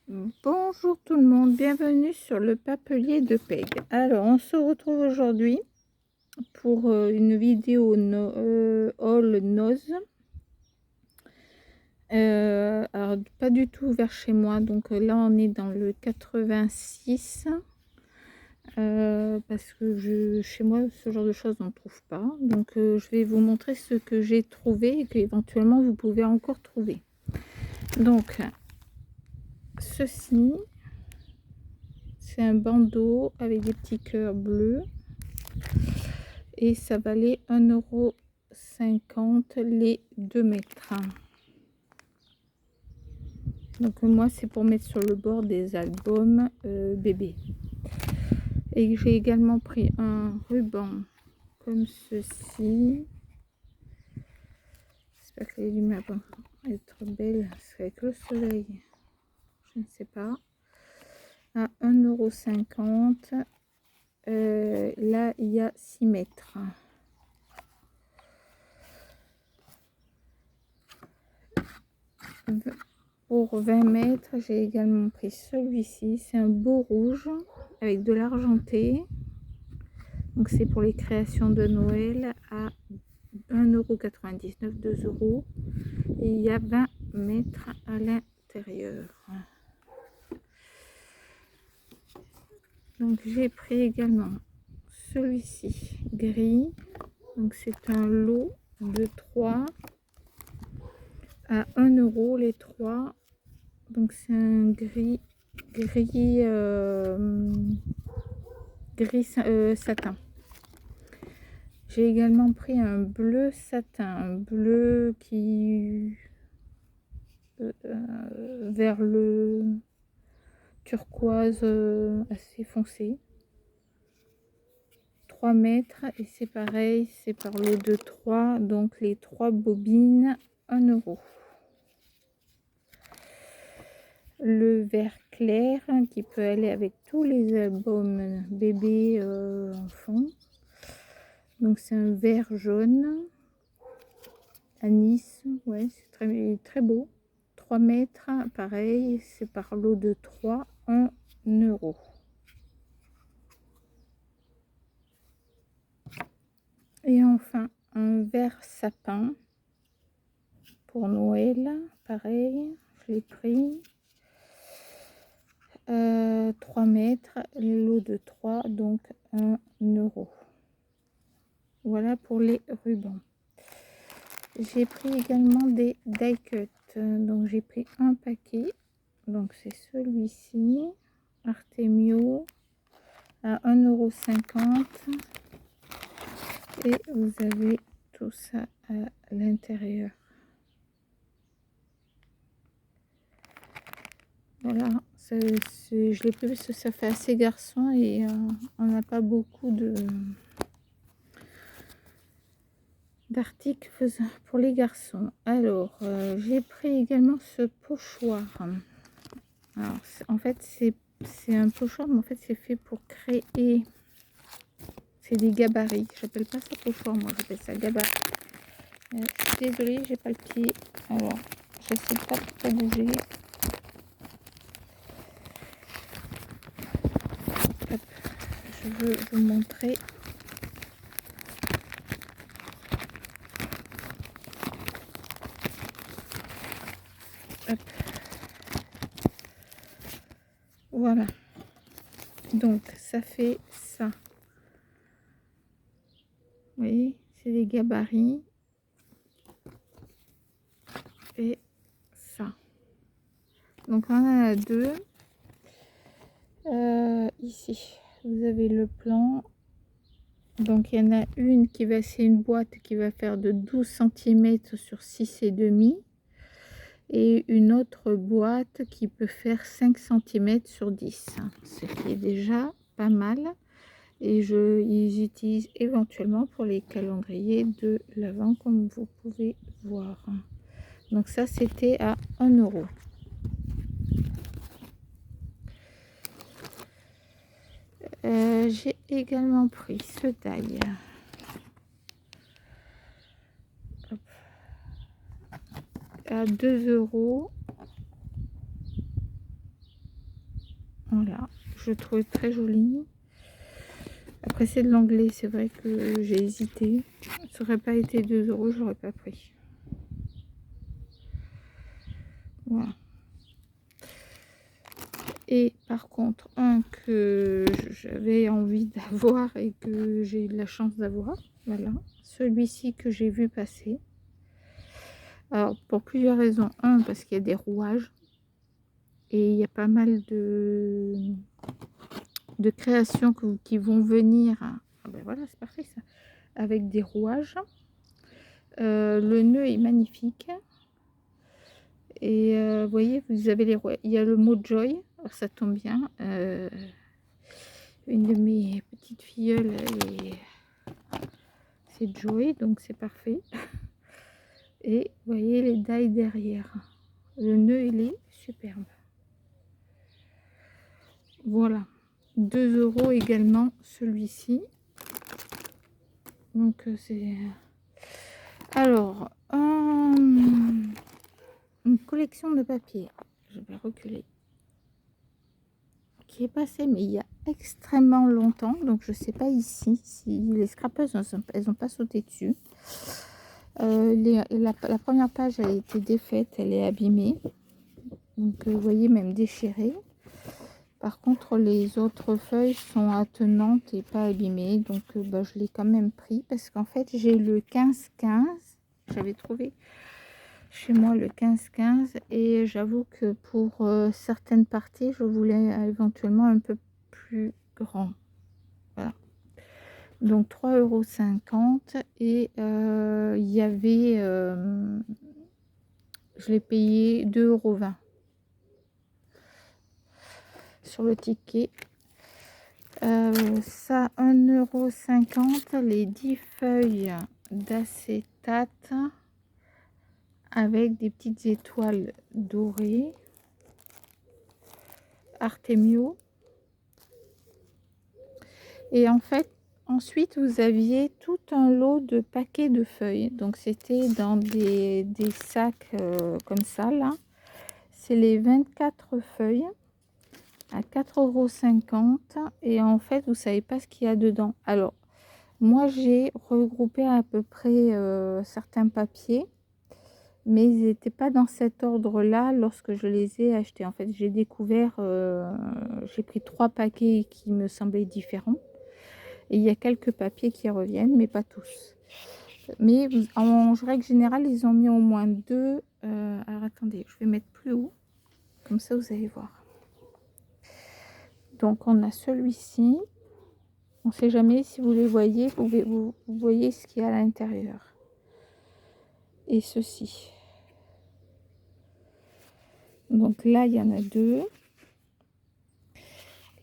Bonjour tout le monde, bienvenue sur le papelier de Peg. Alors, on se retrouve aujourd'hui pour une vidéo haul nose. Alors, pas du tout vers chez moi, donc là on est dans le 86. Parce que chez moi, ce genre de choses on ne trouve pas. Donc, je vais vous montrer ce que j'ai trouvé et qu'éventuellement vous pouvez encore trouver. Donc, ceci. C'est un bandeau avec des petits cœurs bleus et ça valait 1,50 € les 2 mètres. Donc moi c'est pour mettre sur le bord des albums bébés. Et j'ai également pris un ruban comme ceci. J'espère que les lumières vont être belles. C'est avec le soleil, je ne sais pas. À 1,50 €. Là il y a 6 mètres. Pour 20 mètres, j'ai également pris celui-ci. C'est un beau rouge avec de l'argenté. Donc c'est pour les créations de Noël à 1,99 €, 2 €. Et il y a 20 mètres à l'intérieur. Donc j'ai pris également celui-ci gris. Donc c'est un lot de 3 à 1 € les 3. Donc c'est un gris satin. J'ai également pris un bleu satin, un bleu qui vers le turquoise assez foncé. 3 mètres et c'est pareil, c'est par lot de 3, donc les 3 bobines 1 €. Le vert clair qui peut aller avec tous les albums bébés enfants. Donc c'est un vert jaune anis, ouais, c'est très beau. 3 mètres, pareil, c'est par lot de 3, 1 €. Et enfin un vert sapin pour Noël, pareil, je l'ai pris. 3 mètres, lot de 3, donc 1 €. Voilà pour les rubans. J'ai pris également des die cut, donc j'ai pris un paquet, donc c'est celui-ci, Artemio à 1,50 € et vous avez tout ça à l'intérieur. Voilà, je l'ai pris parce que ça fait assez garçon et on n'a pas beaucoup d'articles pour les garçons. Alors j'ai pris également ce pochoir. Alors en fait c'est un pochoir, mais en fait c'est fait pour créer, c'est des gabarits. J'appelle pas ça pochoir, moi j'appelle ça gabarit. Je suis désolée, j'ai pas le pied, alors je sais pas trop bouger. Hop, je veux vous montrer. Hop. Voilà, donc ça fait ça. Vous voyez, c'est des gabarits et ça. Donc on en a deux. Ici vous avez le plan. Donc il y en a une qui va, c'est une boîte qui va faire de 12 cm sur 6,5 et une autre boîte qui peut faire 5 cm sur 10, ce qui est déjà pas mal. Et ils utilisent éventuellement pour les calendriers de l'Avent, comme vous pouvez voir. Donc ça c'était à 1 €. J'ai également pris ce die à 2 €. Voilà, je trouve très joli. Après, c'est de l'anglais, c'est vrai que j'ai hésité. Ça aurait pas été 2 euros, j'aurais pas pris. Voilà. Et par contre, un que j'avais envie d'avoir et que j'ai eu de la chance d'avoir, voilà, celui-ci que j'ai vu passer. Alors, pour plusieurs raisons. Un, parce qu'il y a des rouages et il y a pas mal de créations qui vont venir. Ah ben voilà, c'est parfait ça. Avec des rouages. Le nœud est magnifique. Et vous voyez, vous avez les rouages. Il y a le mot Joy. Alors ça tombe bien. Une de mes petites filleules, c'est Joy, donc c'est parfait. Et vous voyez les dailles derrière. Le nœud, il est superbe. Voilà. 2 euros également celui-ci. Donc c'est... Alors, une collection de papier. Je vais reculer. Qui est passé, mais il y a extrêmement longtemps. Donc je sais pas ici si les scrapeuses, elles n'ont pas sauté dessus. La première page a été défaite, elle est abîmée. Donc vous voyez, même déchirée. Par contre, les autres feuilles sont attenantes et pas abîmées. Donc je l'ai quand même pris parce qu'en fait, j'ai le 15-15. J'avais trouvé chez moi le 15-15 et j'avoue que pour certaines parties, je voulais éventuellement un peu plus grand. Voilà. Donc 3,50 € et il y avait, je l'ai payé 2,20 € sur le ticket. Ça 1,50 €, les 10 feuilles d'acétate avec des petites étoiles dorées. Artemio. Et en fait, ensuite, vous aviez tout un lot de paquets de feuilles. Donc, c'était dans des sacs comme ça, là. C'est les 24 feuilles à 4,50 €. Et en fait, vous savez pas ce qu'il y a dedans. Alors, moi, j'ai regroupé à peu près certains papiers. Mais ils n'étaient pas dans cet ordre-là lorsque je les ai achetés. En fait, j'ai découvert, j'ai pris 3 paquets qui me semblaient différents. Et il y a quelques papiers qui reviennent, mais pas tous. Mais en règle générale, ils ont mis au moins 2. Alors attendez, je vais mettre plus haut. Comme ça, vous allez voir. Donc, on a celui-ci. On ne sait jamais si vous les voyez. Vous voyez ce qu'il y a à l'intérieur. Et ceci. Donc là, il y en a 2.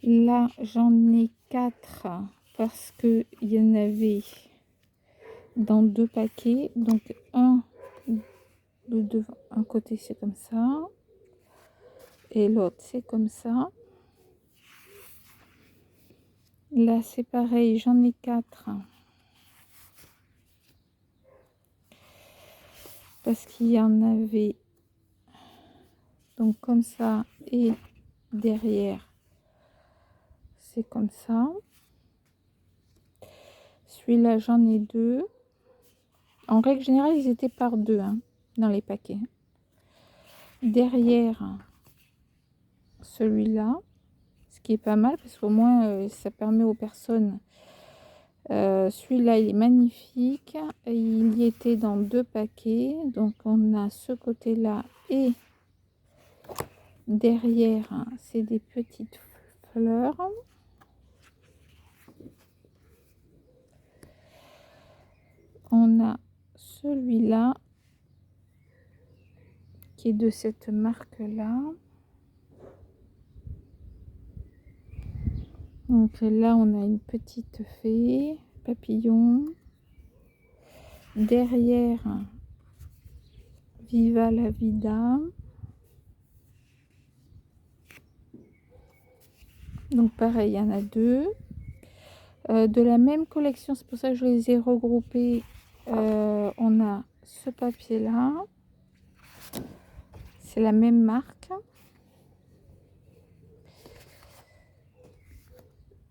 Là, j'en ai 4 parce qu'il y en avait dans 2 paquets. Donc, le devant, un côté, c'est comme ça. Et l'autre, c'est comme ça. Là, c'est pareil, j'en ai 4. Parce qu'il y en avait donc comme ça et derrière, c'est comme ça. Celui-là, j'en ai 2. En règle générale, ils étaient par 2 dans les paquets. Derrière, celui-là, ce qui est pas mal parce qu'au moins, ça permet aux personnes. Celui-là, il est magnifique. Il y était dans 2 paquets. Donc, on a ce côté-là et derrière, c'est des petites fleurs. On a celui-là qui est de cette marque-là. Donc là, on a une petite fée, papillon. Derrière, Viva la vida. Donc pareil, il y en a 2. De la même collection, c'est pour ça que je les ai regroupés. On a ce papier-là. C'est la même marque.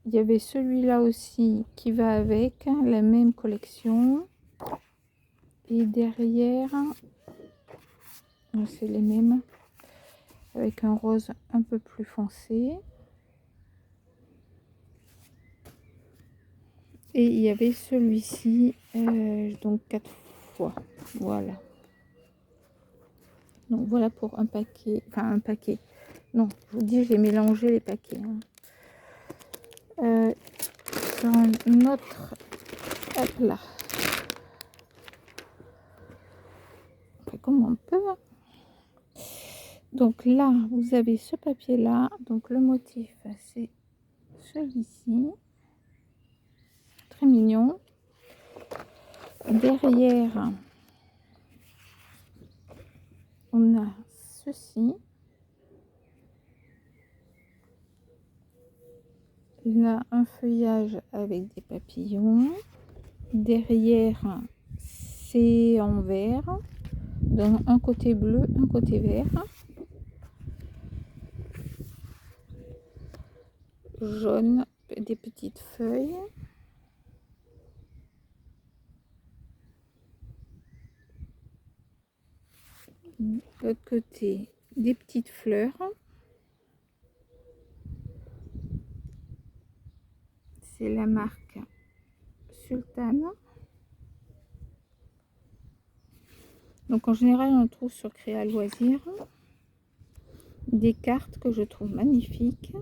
il y avait celui-là aussi qui va avec, la même collection. Et derrière, c'est les mêmes, avec un rose un peu plus foncé. Et il y avait celui-ci, donc 4 fois. Voilà. Donc voilà pour un paquet, enfin un paquet. Non, je vous dis, j'ai mélangé les paquets. Hein. Sur un autre, hop là. On fait comme on peut. Donc là, vous avez ce papier-là. Donc le motif, c'est celui-ci. Très mignon. Derrière, on a ceci. Là, un feuillage avec des papillons. Derrière, c'est en vert. Donc un côté bleu, un côté vert. Jaune, des petites feuilles. De l'autre côté, des petites fleurs. C'est la marque Sultane. Donc en général, on trouve sur Créa Loisirs des cartes que je trouve magnifiques.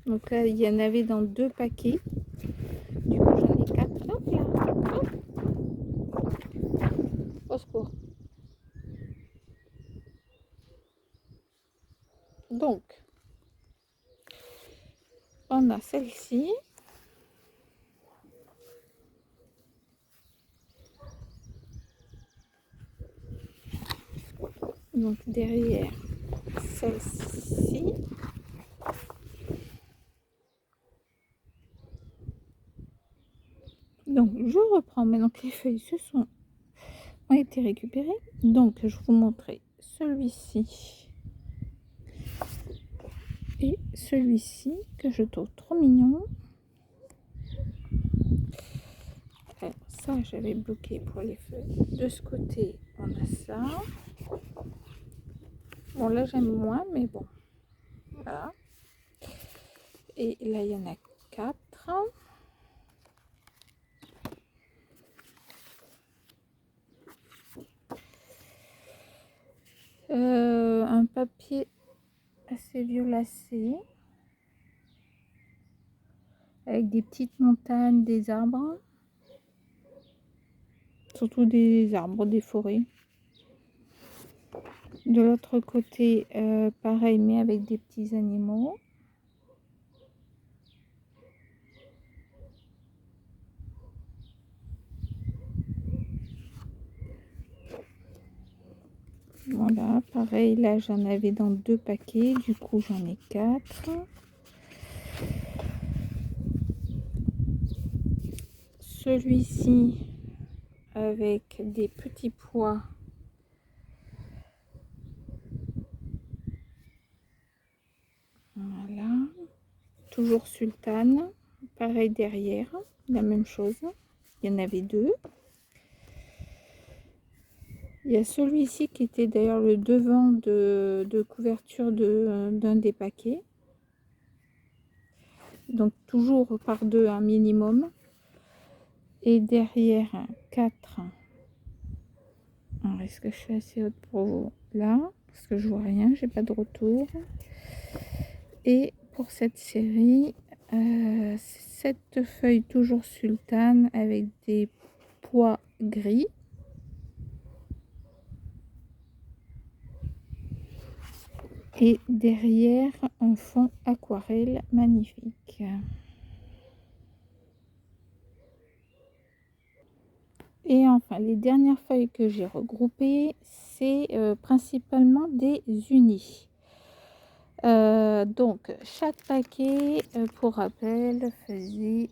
Donc là, il y en avait dans 2 paquets. Du coup, j'en ai 4. Hop là. Hop. Au secours. Donc, on a celle-ci. Donc derrière, celle-ci. Donc je reprends maintenant que les feuilles ont été récupérées. Donc je vous montrer celui-ci et celui-ci que je trouve trop mignon. Alors, ça j'avais bloqué pour les feuilles. De ce côté on a ça. Bon là j'aime moins mais bon. Voilà. Et là il y en a 4. Un papier assez violacé avec des petites montagnes, des arbres, surtout des arbres, des forêts. De l'autre côté, pareil, mais avec des petits animaux. Voilà, pareil, là j'en avais dans 2 paquets, du coup j'en ai 4. Celui-ci avec des petits pois. Voilà, toujours sultane, pareil derrière, la même chose, il y en avait 2. Il y a celui-ci qui était d'ailleurs le devant de couverture d'un des paquets. Donc toujours par 2 un minimum. Et derrière 4. Alors est-ce que je suis assez haute pour vous là? Parce que je vois rien, j'ai pas de retour. Et pour cette série, 7 feuilles toujours sultane avec des pois gris. Et derrière un fond aquarelle magnifique. Et enfin, les dernières feuilles que j'ai regroupées, c'est principalement des unis. Donc, chaque paquet, pour rappel, faisait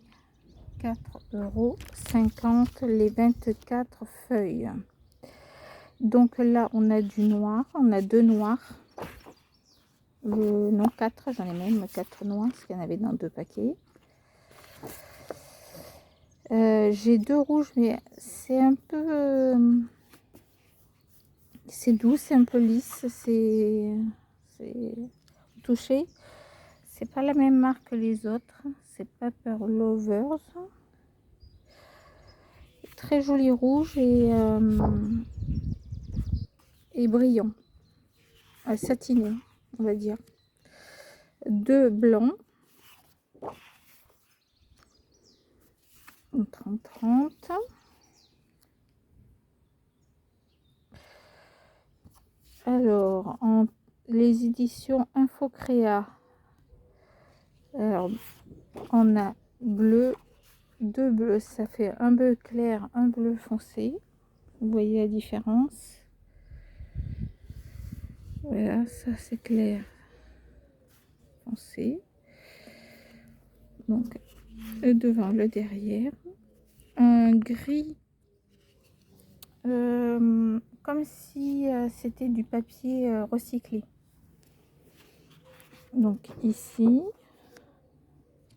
4,50 € les 24 feuilles. Donc là, on a du noir, on a 2 noirs. Non, 4, j'en ai même 4 noirs, parce qu'il y en avait dans 2 paquets. J'ai 2 rouges, mais c'est un peu... c'est doux, c'est un peu lisse, c'est touché. C'est pas la même marque que les autres, c'est Paper Lovers. Très joli rouge et brillant, satiné, on va dire. 2 blancs, 30-30. Alors, les éditions Infocréa, alors, on a bleu, 2 bleus, ça fait un bleu clair, un bleu foncé. Vous voyez la différence? Voilà, ça c'est clair, foncé. Donc, le devant, le derrière. Un gris, comme si c'était du papier recyclé. Donc ici,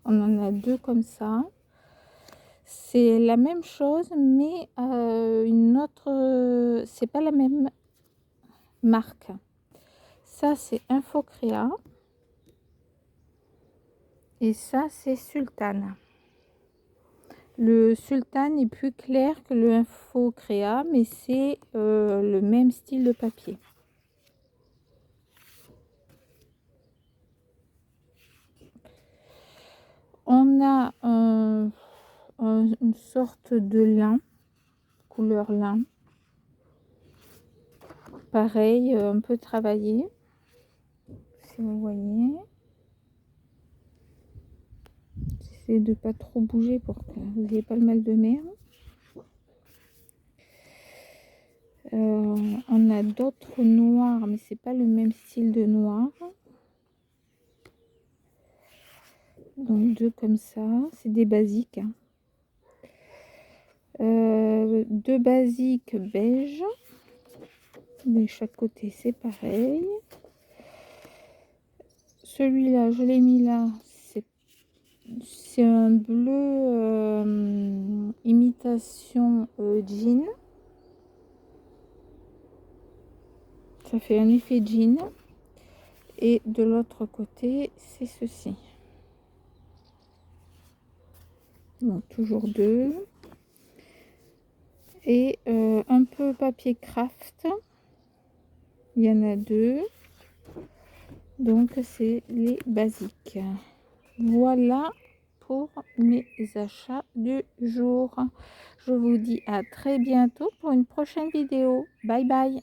on en a 2 comme ça. C'est la même chose, mais une autre... c'est pas la même marque. Ça, c'est Infocréa. Et ça, c'est Sultan. Le Sultan est plus clair que le Infocréa, mais c'est le même style de papier. On a une sorte de lin, couleur lin. Pareil, un peu travaillé, si vous voyez. J'essaie de pas trop bouger pour que vous n'ayez pas le mal de mer. On a d'autres noirs, mais c'est pas le même style de noir. Donc 2 comme ça, c'est des basiques. 2 basiques beige, de chaque côté c'est pareil. Celui-là, je l'ai mis là, c'est un bleu imitation jean. Ça fait un effet jean. Et de l'autre côté, c'est ceci. Donc toujours 2. Et un peu papier craft. Il y en a 2. Donc c'est les basiques. Voilà pour mes achats du jour. Je vous dis à très bientôt pour une prochaine vidéo. Bye bye.